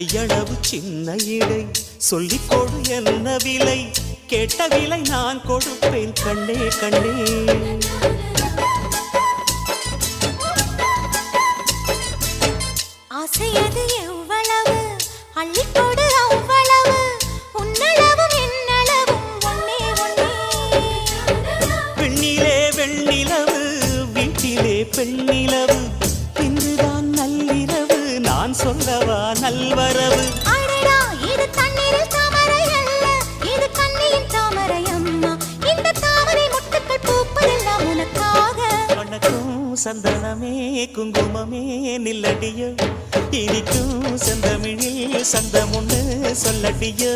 எளவு சின்ன இடை சொல்லிக் கொடு என்ன விலை கேட்ட விலை நான் கொடுப்பேன் கண்ணே கண்ணே ஆசையது எவ்வளவு அள்ளிக்கொடு அவ்வளவு உன்னளவும் என்னளவும் ஒன்னே ஒன்னே பெண்ணிலே வெண்ணிலவு வீட்டிலே பெண்ணிலவு இன்றுதான் நள்ளிரவு நான் சொல்லவா நல்வரவு அடடா இது தண்ணீரில் தாமரை அல்ல இது கண்ணியின் தாமரை அம்மா இந்த தாமரை முட்டுக்கள் பூப்பதெல்லாம் உனக்காக வணக்கம் சந்தனமே குங்குமமே நில்லடியோ இனிக்கும் செந்தமிழில் சந்தமுன்னு சொல்லடியோ